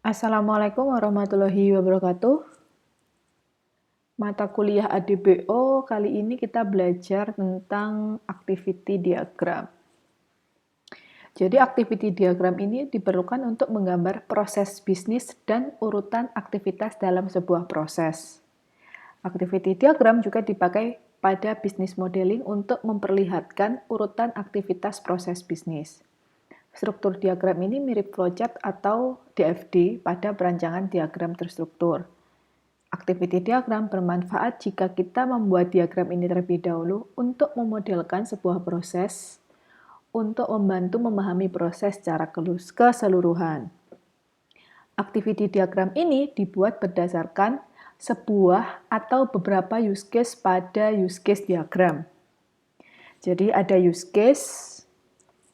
Assalamualaikum warahmatullahi wabarakatuh. Mata kuliah ADBO kali ini kita belajar tentang activity diagram. Jadi activity diagram ini diperlukan untuk menggambar proses bisnis dan urutan aktivitas dalam sebuah proses. Activity diagram juga dipakai pada business modeling untuk memperlihatkan urutan aktivitas proses bisnis. Struktur diagram ini mirip flowchart atau DFD pada perancangan diagram terstruktur. Activity diagram bermanfaat jika kita membuat diagram ini terlebih dahulu untuk memodelkan sebuah proses, untuk membantu memahami proses secara keseluruhan. Activity diagram ini dibuat berdasarkan sebuah atau beberapa use case pada use case diagram. Jadi ada use case,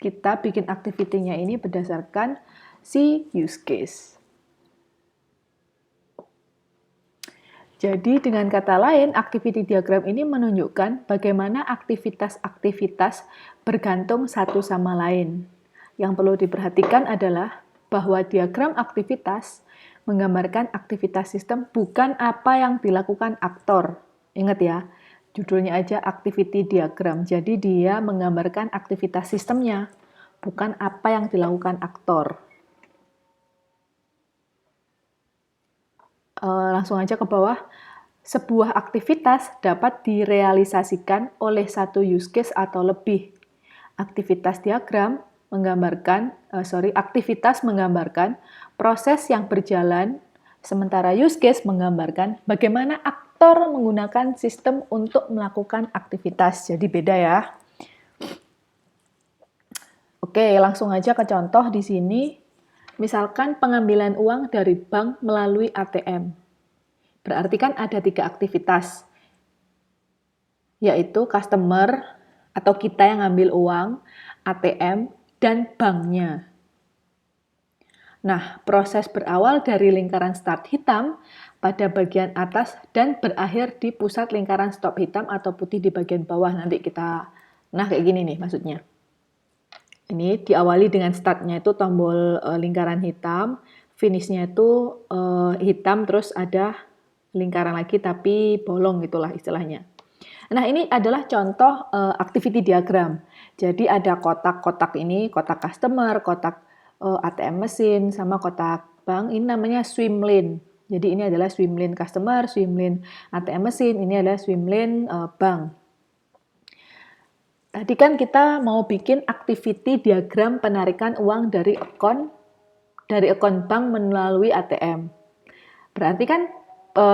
kita bikin activity-nya ini berdasarkan si use case. Jadi dengan kata lain, activity diagram ini menunjukkan bagaimana aktivitas-aktivitas bergantung satu sama lain. Yang perlu diperhatikan adalah bahwa diagram aktivitas menggambarkan aktivitas sistem bukan apa yang dilakukan aktor. Ingat ya, judulnya aja activity diagram. Jadi dia menggambarkan aktivitas sistemnya, bukan apa yang dilakukan aktor. Langsung aja ke bawah. Sebuah aktivitas dapat direalisasikan oleh satu use case atau lebih. Aktivitas menggambarkan proses yang berjalan, sementara use case menggambarkan bagaimana aktor menggunakan sistem untuk melakukan aktivitas. Jadi beda ya. Oke, langsung aja ke contoh di sini. Misalkan pengambilan uang dari bank melalui ATM. Berarti kan ada 3 aktivitas, yaitu customer atau kita yang ngambil uang, ATM, dan banknya. Nah, proses berawal dari lingkaran start hitam pada bagian atas dan berakhir di pusat lingkaran stop hitam atau putih di bagian bawah. Nah kayak gini nih maksudnya. Ini diawali dengan startnya itu tombol lingkaran hitam, finishnya itu hitam, terus ada lingkaran lagi tapi bolong gitulah istilahnya. Nah ini adalah contoh activity diagram. Jadi ada kotak-kotak ini, kotak customer, kotak ATM mesin, sama kotak bank, ini namanya swim lane. Jadi ini adalah swim lane customer, swim lane ATM mesin, ini adalah swim lane bank. Tadi kan kita mau bikin activity diagram penarikan uang dari akun bank melalui ATM. Berarti kan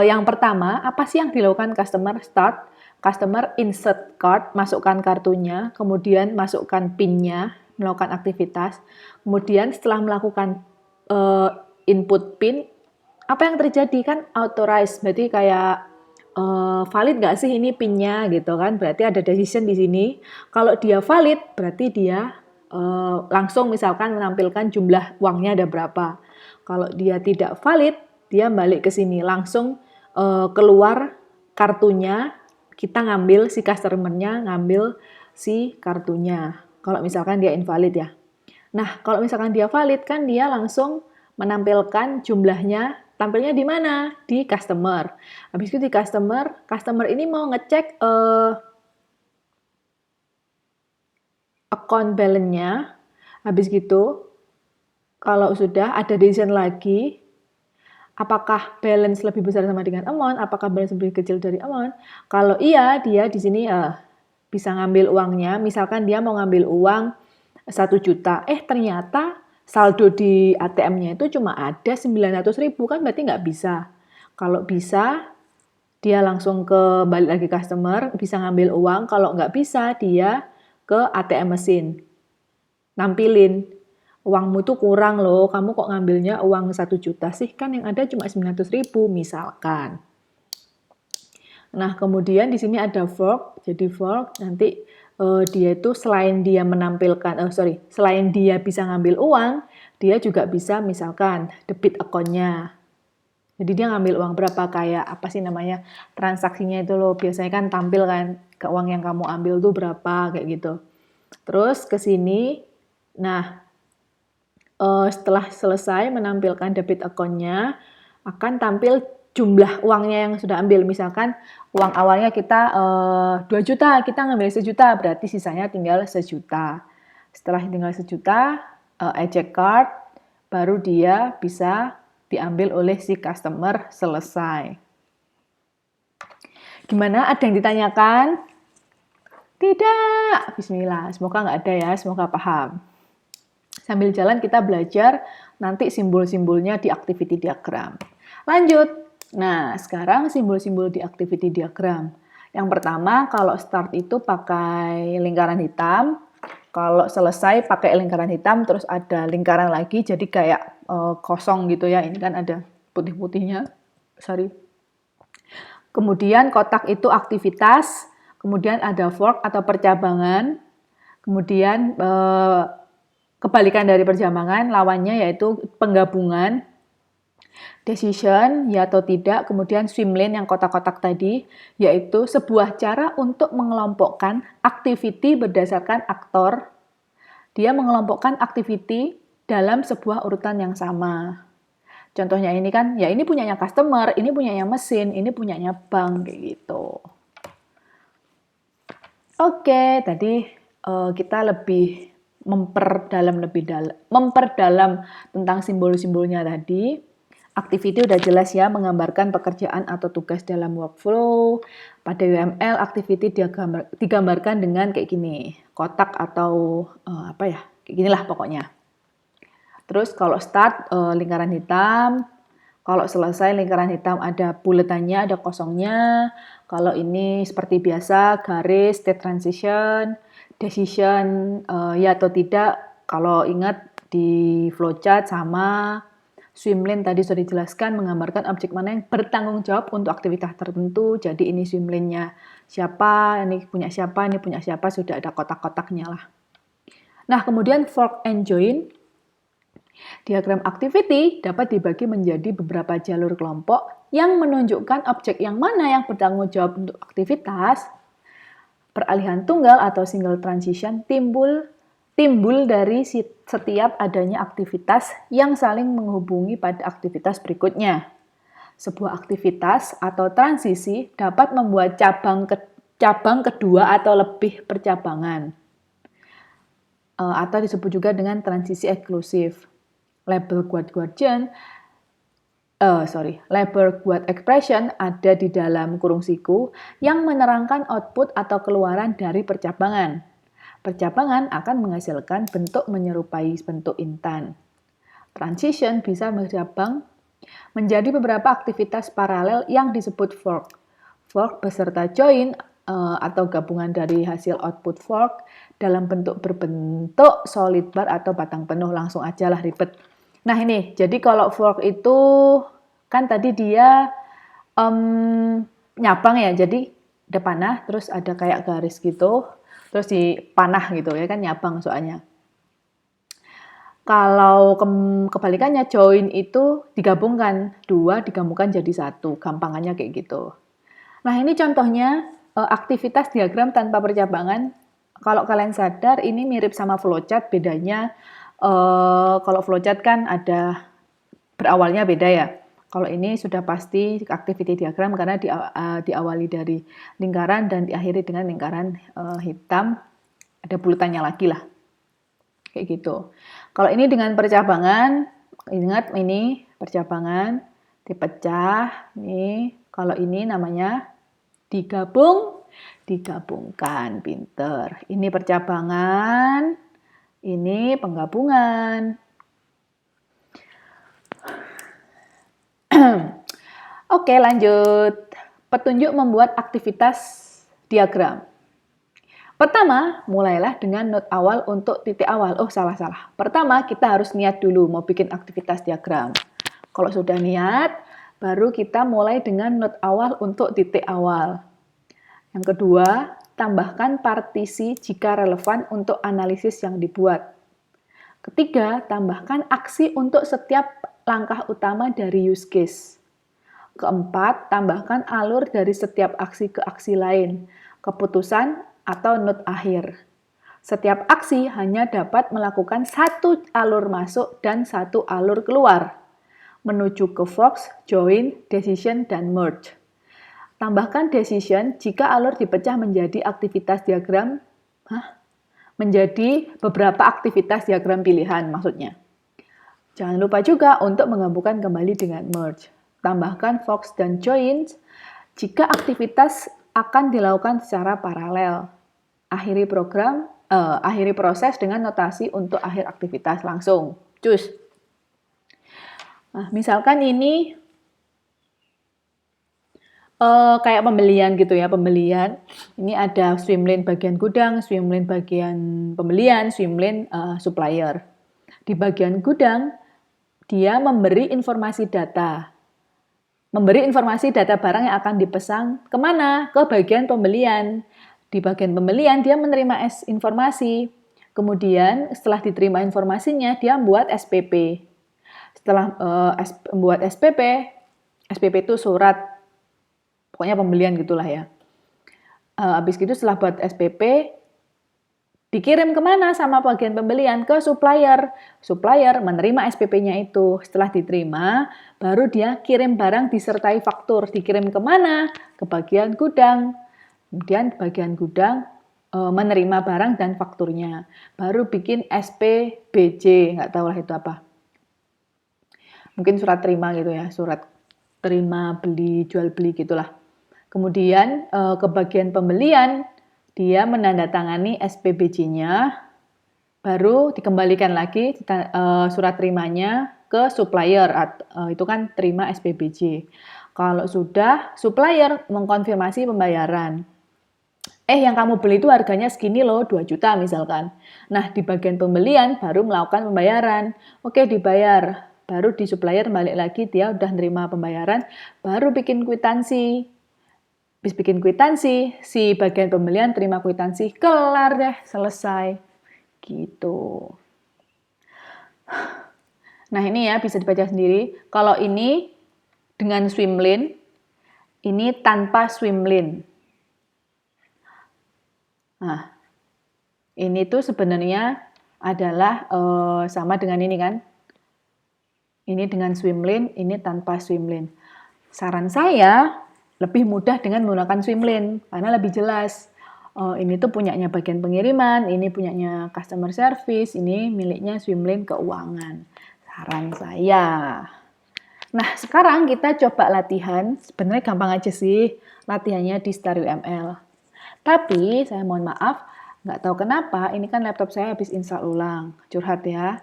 yang pertama, apa sih yang dilakukan customer? Start, customer insert card, masukkan kartunya, kemudian masukkan PIN-nya, melakukan aktivitas. Kemudian setelah melakukan input PIN, apa yang terjadi kan authorize, berarti kayak valid nggak sih ini PIN-nya gitu kan, berarti ada decision di sini. Kalau dia valid, berarti dia langsung misalkan menampilkan jumlah uangnya ada berapa. Kalau dia tidak valid, dia balik ke sini, langsung keluar kartunya, kita ngambil si customer-nya, ngambil si kartunya. Kalau misalkan dia invalid ya. Nah, kalau misalkan dia valid kan dia langsung menampilkan jumlahnya, tampilnya di mana? Di customer. Habis itu di customer ini mau ngecek account balance-nya. Habis gitu, kalau sudah ada decision lagi, apakah balance lebih besar sama dengan amount, apakah balance lebih kecil dari amount. Kalau iya, dia di sini bisa ngambil uangnya. Misalkan dia mau ngambil uang 1 juta, ternyata saldo di ATM-nya itu cuma ada 900.000, kan berarti nggak bisa. Kalau bisa, dia langsung balik lagi customer, bisa ngambil uang. Kalau nggak bisa, dia ke ATM mesin. Nampilin, uangmu tuh kurang loh, kamu kok ngambilnya uang 1 juta sih, kan yang ada cuma 900.000 misalkan. Nah, kemudian di sini ada fork, jadi fork nanti dia itu selain dia selain dia bisa ngambil uang, dia juga bisa misalkan debit akunnya. Jadi dia ngambil uang berapa, kayak apa sih namanya, transaksinya itu loh, biasanya kan tampil kan ke uang yang kamu ambil tuh berapa kayak gitu. Terus ke sini, nah setelah selesai menampilkan debit account-nya, akan tampil jumlah uangnya yang sudah ambil. Misalkan uang awalnya kita 2 juta, kita ngambil 1 juta, berarti sisanya tinggal 1 juta. Setelah tinggal 1 juta, eject card, baru dia bisa diambil oleh si customer selesai. Gimana? Ada yang ditanyakan? Tidak. Bismillah. Semoga nggak ada ya. Semoga paham. Sambil jalan kita belajar nanti simbol-simbolnya di activity diagram. Lanjut. Nah, sekarang simbol-simbol di activity diagram. Yang pertama, kalau start itu pakai lingkaran hitam. Kalau selesai pakai lingkaran hitam, terus ada lingkaran lagi, jadi kayak kosong gitu ya. Ini kan ada putih-putihnya. Sorry. Kemudian kotak itu aktivitas, kemudian ada fork atau percabangan, kemudian kebalikan dari percabangan, lawannya yaitu penggabungan, decision, ya atau tidak, kemudian swim lane yang kotak-kotak tadi, yaitu sebuah cara untuk mengelompokkan activity berdasarkan aktor. Dia mengelompokkan activity dalam sebuah urutan yang sama. Contohnya ini kan, ya ini punyanya customer, ini punyanya mesin, ini punyanya bank, kayak gitu. Oke, tadi kita lebih memperdalam tentang simbol-simbolnya tadi. Activity udah jelas ya, menggambarkan pekerjaan atau tugas dalam workflow. Pada UML, activity digambarkan dengan kayak gini, kotak atau apa ya, kayak ginilah pokoknya. Terus kalau start lingkaran hitam, kalau selesai lingkaran hitam ada buletannya, ada kosongnya. Kalau ini seperti biasa garis, state transition, decision ya atau tidak. Kalau ingat di flowchart sama swim lane tadi sudah dijelaskan menggambarkan objek mana yang bertanggung jawab untuk aktivitas tertentu. Jadi ini swim lane-nya siapa, ini punya siapa, sudah ada kotak-kotaknya lah. Nah, kemudian fork and join. Diagram activity dapat dibagi menjadi beberapa jalur kelompok yang menunjukkan objek yang mana yang bertanggung jawab untuk aktivitas. Peralihan tunggal atau single transition timbul dari setiap adanya aktivitas yang saling menghubungi pada aktivitas berikutnya. Sebuah aktivitas atau transisi dapat membuat cabang kedua atau lebih percabangan. Atau disebut juga dengan transisi eksklusif. Label guard expression ada di dalam kurung siku yang menerangkan output atau keluaran dari percabangan. Percabangan akan menghasilkan bentuk menyerupai bentuk intan. Transition bisa bercabang menjadi beberapa aktivitas paralel yang disebut fork. Fork beserta join atau gabungan dari hasil output fork dalam bentuk berbentuk solid bar atau batang penuh. Langsung aja lah ribet. Nah ini, jadi kalau fork itu kan tadi dia nyabang ya, jadi ada panah, terus ada kayak garis gitu, terus di panah gitu ya kan nyabang soalnya. Kalau kebalikannya join itu digabungkan, dua digabungkan jadi satu, gampangannya kayak gitu. Nah ini contohnya aktivitas diagram tanpa percabangan. Kalau kalian sadar ini mirip sama flowchart, bedanya kalau flowchart kan ada berawalnya beda ya. Kalau ini sudah pasti activity diagram karena diawali dari lingkaran dan diakhiri dengan lingkaran hitam. Ada bulatannya lagi lah. Kayak gitu. Kalau ini dengan percabangan, ingat ini percabangan dipecah. Nih, kalau ini namanya digabungkan, pinter. Ini percabangan, ini penggabungan. Oke, lanjut. Petunjuk membuat aktivitas diagram. Pertama, mulailah dengan note awal untuk titik awal. Oh, salah. Pertama, kita harus niat dulu mau bikin aktivitas diagram. Kalau sudah niat, baru kita mulai dengan note awal untuk titik awal. Yang kedua, tambahkan partisi jika relevan untuk analisis yang dibuat. Ketiga, tambahkan aksi untuk setiap langkah utama dari use case. Keempat, tambahkan alur dari setiap aksi ke aksi lain, keputusan atau note akhir. Setiap aksi hanya dapat melakukan satu alur masuk dan satu alur keluar, menuju ke Fox, Join, Decision, dan Merge. Tambahkan Decision jika alur dipecah menjadi aktivitas diagram, menjadi beberapa aktivitas diagram pilihan maksudnya. Jangan lupa juga untuk menggabungkan kembali dengan Merge. Tambahkan Fox dan Join jika aktivitas akan dilakukan secara paralel. Akhiri proses dengan notasi untuk akhir aktivitas langsung. Cus. Nah, misalkan ini kayak pembelian gitu ya, pembelian. Ini ada swim lane bagian gudang, swim lane bagian pembelian, swim lane supplier. Di bagian gudang, dia memberi informasi data. Memberi informasi data barang yang akan dipesan kemana? Ke bagian pembelian. Di bagian pembelian, dia menerima informasi. Kemudian, setelah diterima informasinya, dia membuat SPP. Setelah membuat SPP itu surat, pokoknya pembelian gitulah ya. Habis gitu setelah buat SPP, dikirim kemana sama bagian pembelian? Ke supplier. Supplier menerima SPP-nya itu. Setelah diterima, baru dia kirim barang disertai faktur. Dikirim kemana? Ke bagian gudang. Kemudian bagian gudang menerima barang dan fakturnya. Baru bikin SPBJ, nggak tahu lah itu apa. Mungkin surat terima gitu ya, surat terima beli, jual beli gitulah. Kemudian ke bagian pembelian, dia menandatangani SPBJ-nya, baru dikembalikan lagi surat terimanya ke supplier, itu kan terima SPBJ. Kalau sudah, supplier mengkonfirmasi pembayaran. Yang kamu beli itu harganya segini loh, 2 juta misalkan. Nah, di bagian pembelian baru melakukan pembayaran. Oke, dibayar. Baru di supplier balik lagi, dia udah nerima pembayaran, baru bikin kwitansi. Habis bikin kwitansi, si bagian pembelian terima kwitansi, kelar deh, selesai. Gitu. Nah ini ya bisa dibaca sendiri. Kalau ini dengan swim lane, ini tanpa swim lane. Nah, ini tuh sebenarnya adalah sama dengan ini kan. Ini dengan swim lane, ini tanpa swim lane. Saran saya, lebih mudah dengan menggunakan swim lane karena lebih jelas. Ini tuh punyanya bagian pengiriman, ini punyanya customer service, ini miliknya swim lane keuangan. Saran saya. Nah, sekarang kita coba latihan. Sebenarnya gampang aja sih latihannya di StarUML. Tapi saya mohon maaf, nggak tahu kenapa ini kan laptop saya habis install ulang. Curhat ya.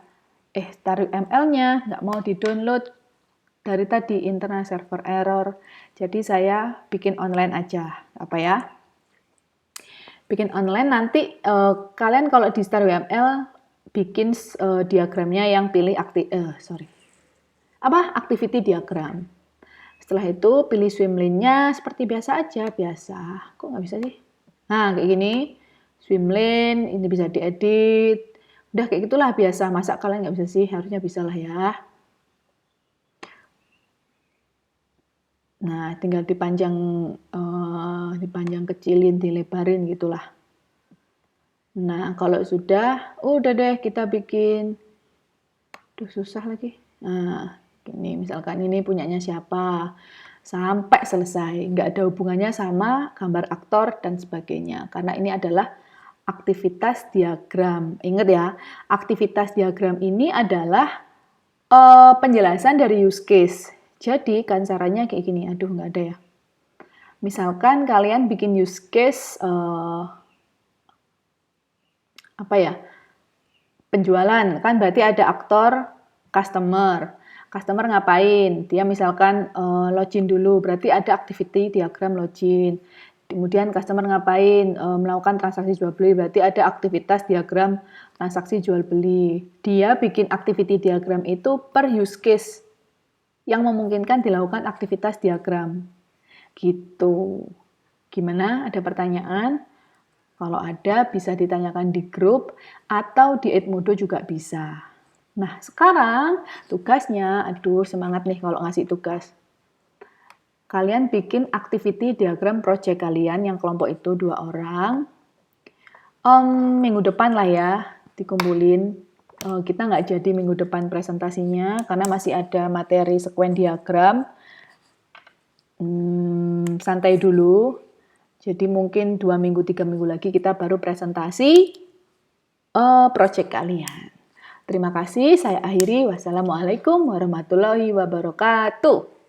StarUML-nya nggak mau di-download. Dari tadi internal server error, jadi saya bikin online aja, apa ya? Bikin online nanti kalian kalau di StarUML bikin diagramnya yang pilih activity diagram. Setelah itu pilih swim lane-nya seperti biasa aja, biasa. Kok nggak bisa sih? Nah kayak gini, swim lane ini bisa diedit. Udah kayak gitulah biasa. Masa kalian nggak bisa sih? Harusnya bisa lah ya. Nah, tinggal dipanjang kecilin, dilebarin gitulah. Nah, kalau sudah deh kita bikin. Susah lagi. Nah, ini misalkan ini punyanya siapa. Sampai selesai. Nggak ada hubungannya sama gambar aktor dan sebagainya. Karena ini adalah aktivitas diagram. Ingat ya, aktivitas diagram ini adalah penjelasan dari use case. Jadi kan caranya kayak gini, aduh nggak ada ya. Misalkan kalian bikin use case penjualan, kan berarti ada aktor customer. Customer ngapain? Dia misalkan login dulu, berarti ada activity diagram login. Kemudian customer ngapain? Melakukan transaksi jual beli, berarti ada aktivitas diagram transaksi jual beli. Dia bikin activity diagram itu per use case yang memungkinkan dilakukan aktivitas diagram. Gitu. Gimana? Ada pertanyaan? Kalau ada, bisa ditanyakan di grup atau di Edmodo juga bisa. Nah, sekarang tugasnya, aduh semangat nih kalau ngasih tugas. Kalian bikin activity diagram project kalian yang kelompok itu 2 orang. Minggu depan lah ya dikumpulin. Kita nggak jadi minggu depan presentasinya karena masih ada materi sekuen diagram. Santai dulu. Jadi mungkin 2 minggu, 3 minggu lagi kita baru presentasi project kalian. Terima kasih, saya akhiri. Wassalamualaikum warahmatullahi wabarakatuh.